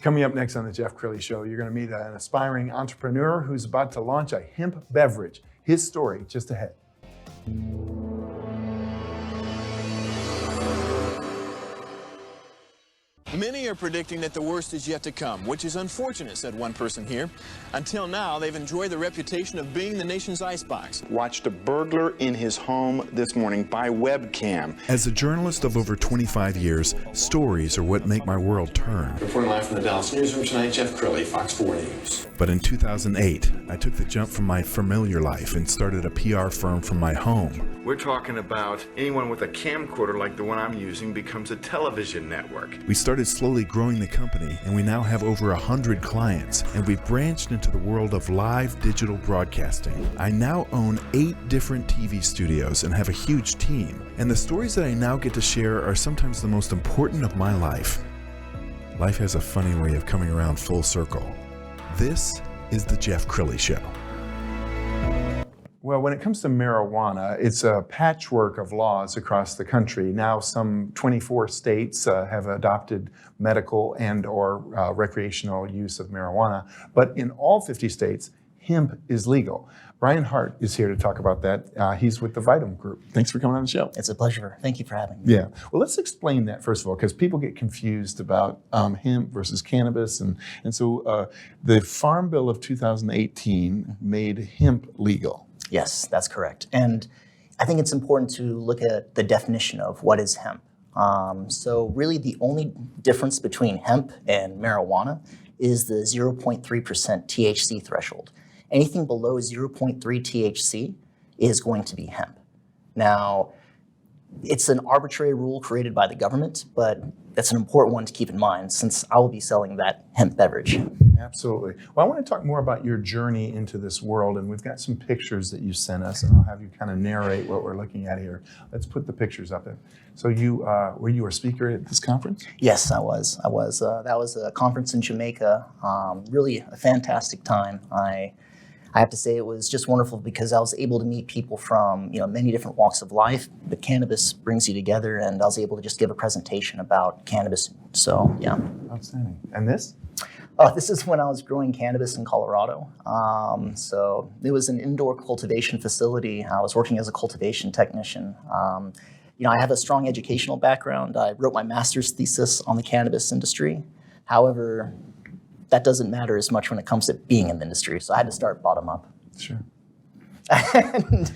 Coming up next on the Jeff Crilley Show, you're going to meet an aspiring entrepreneur who's about to launch a hemp beverage. His story just ahead. Many are predicting that the worst is yet to come, which is unfortunate, said one person here. Until now, they've enjoyed the reputation of being the nation's icebox. Watched a burglar in his home this morning by webcam. As a journalist of over 25 years, stories are what make my world turn. Reporting live from the Dallas newsroom tonight, Jeff Crilley, Fox 4 News. But in 2008, I took the jump from my familiar life and started a PR firm from my home. We're talking about anyone with a camcorder like the one I'm using becomes a television network. We started slowly growing the company, and we now have over 100 clients, and we've branched into the world of live digital broadcasting. I now own 8 different TV studios and have a huge team, and the stories that I now get to share are sometimes the most important of my life. Life has a funny way of coming around full circle. This is the Jeff Crilley Show. Well, when it comes to marijuana, it's a patchwork of laws across the country. Now some 24 states have adopted medical and or recreational use of marijuana, but in all 50 states, hemp is legal. Brian Hart is here to talk about that. He's with the Vitam Group. Thanks for coming on the show. It's a pleasure. Thank you for having me. Yeah. Well, let's explain that first of all, because people get confused about hemp versus cannabis. And so the Farm Bill of 2018 made hemp legal. Yes, that's correct. And I think it's important to look at the definition of what is hemp. So really the only difference between hemp and marijuana is the 0.3% THC threshold. Anything below 0.3 THC is going to be hemp. Now, it's an arbitrary rule created by the government, but that's an important one to keep in mind since I will be selling that hemp beverage. Absolutely. Well, I want to talk more about your journey into this world, and we've got some pictures that you sent us, and I'll have you kind of narrate what we're looking at here. Let's put the pictures up there. So were you a speaker at this conference? Yes, I was. That was a conference in Jamaica. Really a fantastic time. I have to say it was just wonderful because I was able to meet people from many different walks of life. But cannabis brings you together, and I was able to just give a presentation about cannabis. So yeah. Outstanding. And this? This is when I was growing cannabis in Colorado. So it was an indoor cultivation facility. I was working as a cultivation technician. I have a strong educational background. I wrote my master's thesis on the cannabis industry. However, that doesn't matter as much when it comes to being in the industry. So I had to start bottom up. Sure. And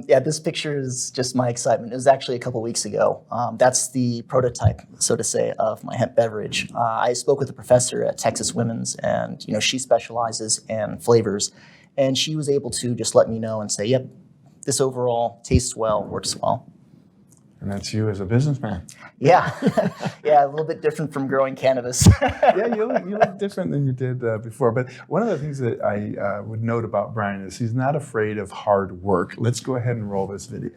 this picture is just my excitement. It was actually a couple weeks ago. That's the prototype, so to say, of my hemp beverage. I spoke with a professor at Texas Women's, and she specializes in flavors, and she was able to just let me know and say, "Yep, this overall tastes well, works well." And that's you as a businessman. Yeah, yeah, a little bit different from growing cannabis. Yeah, you look different than you did before. But one of the things that I would note about Brian is he's not afraid of hard work. Let's go ahead and roll this video.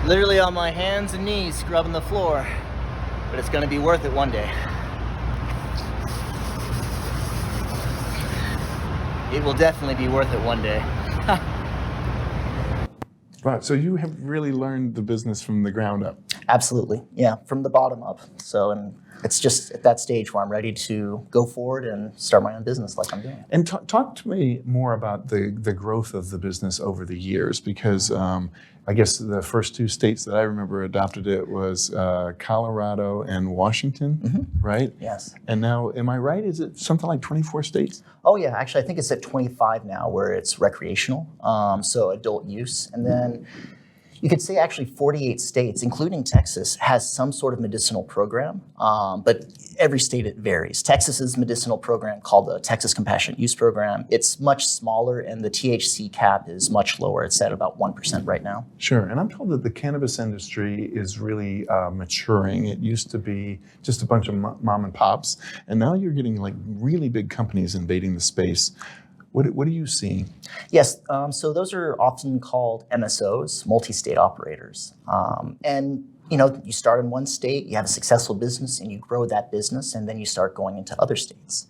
Literally on my hands and knees scrubbing the floor, but it's going to be worth it one day. It will definitely be worth it one day. Right, so you have really learned the business from the ground up. Absolutely, yeah, from the bottom up. So, and it's just at that stage where I'm ready to go forward and start my own business like I'm doing. And talk to me more about the growth of the business over the years, because I guess the first 2 states that I remember adopted it was Colorado and Washington, right? Yes. And now, am I right? Is it something like 24 states? Oh yeah, actually I think it's at 25 now where it's recreational, so adult use. And then you could say actually 48 states, including Texas, has some sort of medicinal program, but every state it varies. Texas's medicinal program called the Texas Compassionate Use Program, it's much smaller and the THC cap is much lower. It's at about 1% right now. Sure, and I'm told that the cannabis industry is really maturing. It used to be just a bunch of mom and pops, and now you're getting like really big companies invading the space. What are you seeing? Yes, so those are often called MSOs, multi-state operators. And you start in one state, you have a successful business, and you grow that business, and then you start going into other states.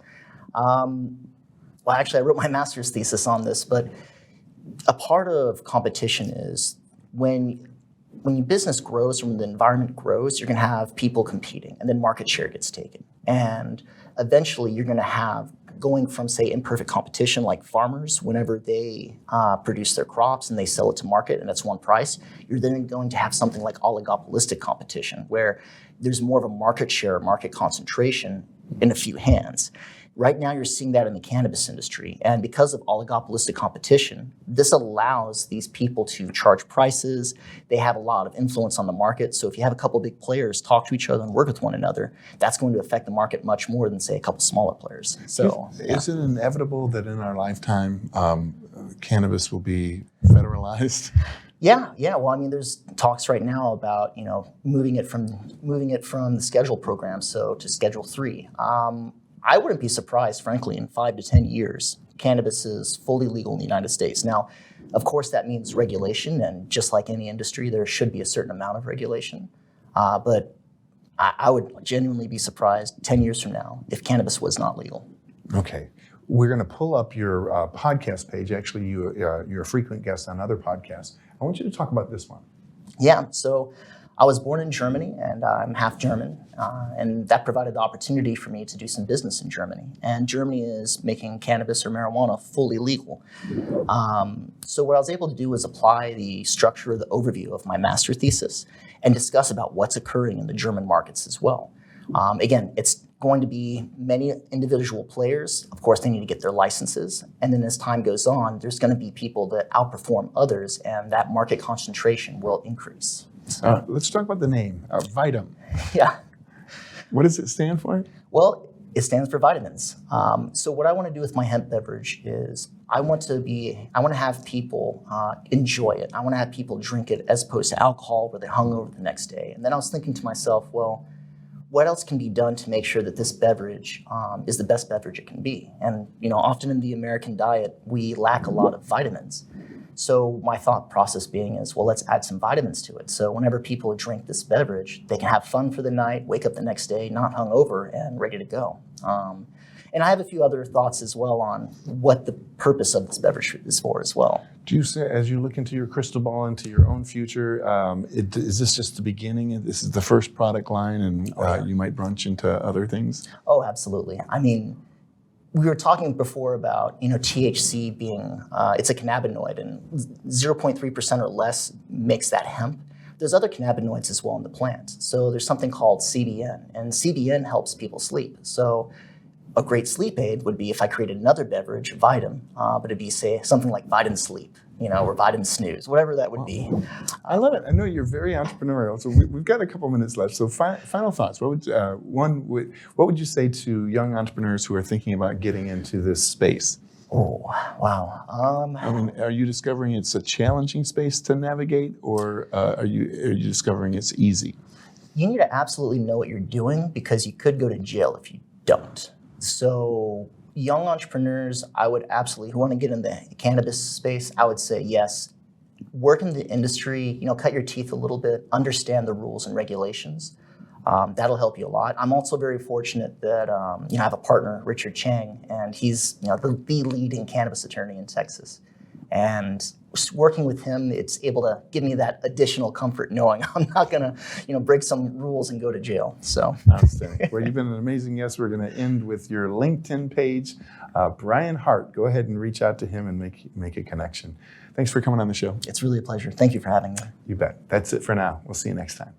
Well, actually, I wrote my master's thesis on this, but a part of competition is when when your business grows, when the environment grows, you're going to have people competing, and then market share gets taken. And eventually, you're going to have going from, say, imperfect competition, like farmers, whenever they produce their crops and they sell it to market and it's one price, you're then going to have something like oligopolistic competition, where there's more of a market share, market concentration in a few hands. Right now, you're seeing that in the cannabis industry. And because of oligopolistic competition, this allows these people to charge prices. They have a lot of influence on the market. So if you have a couple big players talk to each other and work with one another, that's going to affect the market much more than, say, a couple smaller players. So, is it inevitable that in our lifetime, cannabis will be federalized? Yeah. Well, I mean, there's talks right now about moving it from the Schedule program to Schedule 3. I wouldn't be surprised, frankly, in 5 to 10 years, cannabis is fully legal in the United States. Now, of course, that means regulation, and just like any industry, there should be a certain amount of regulation. But I would genuinely be surprised 10 years from now if cannabis was not legal. Okay. We're going to pull up your podcast page. Actually, you're a frequent guest on other podcasts. I want you to talk about this one. Yeah. So I was born in Germany, and I'm half German, and that provided the opportunity for me to do some business in Germany. And Germany is making cannabis or marijuana fully legal. So what I was able to do was apply the structure of the overview of my master thesis and discuss about what's occurring in the German markets as well. Again, it's going to be many individual players. Of course, they need to get their licenses. And then as time goes on, there's going to be people that outperform others, and that market concentration will increase. Let's talk about the name, Vitam. Yeah. What does it stand for? Well, it stands for vitamins. So what I want to do with my hemp beverage is I want to have people enjoy it. I want to have people drink it as opposed to alcohol where they're hungover the next day. And then I was thinking to myself, well, what else can be done to make sure that this beverage is the best beverage it can be? And often in the American diet, we lack a lot of vitamins. So my thought process being is, well, let's add some vitamins to it. So whenever people drink this beverage, they can have fun for the night, wake up the next day, not hungover, and ready to go. And I have a few other thoughts as well on what the purpose of this beverage is for as well. Do you say, as you look into your crystal ball, into your own future, is this just the beginning? This is the first product line, and you might branch into other things? Oh, absolutely. I mean, we were talking before about THC being it's a cannabinoid, and 0.3% or less makes that hemp. There's other cannabinoids as well in the plant. So there's something called CBN, and CBN helps people sleep. So a great sleep aid would be if I created another beverage, Vitam, but it'd be, say, something like Vitam Sleep, or Vitam Snooze, whatever that would be. I love it. I know you're very entrepreneurial, so we've got a couple minutes left. So final thoughts. What would you say to young entrepreneurs who are thinking about getting into this space? Oh, wow. Are you discovering it's a challenging space to navigate, or are you discovering it's easy? You need to absolutely know what you're doing, because you could go to jail if you don't. So young entrepreneurs, I would absolutely, who want to get in the cannabis space, I would say yes. Work in the industry, cut your teeth a little bit, understand the rules and regulations. That'll help you a lot. I'm also very fortunate that I have a partner, Richard Chang, and he's the leading cannabis attorney in Texas. And working with him, it's able to give me that additional comfort knowing I'm not going to break some rules and go to jail. So outstanding. Well, you've been an amazing guest. We're going to end with your LinkedIn page. Brian Hart, go ahead and reach out to him and make a connection. Thanks for coming on the show. It's really a pleasure. Thank you for having me. You bet. That's it for now. We'll see you next time.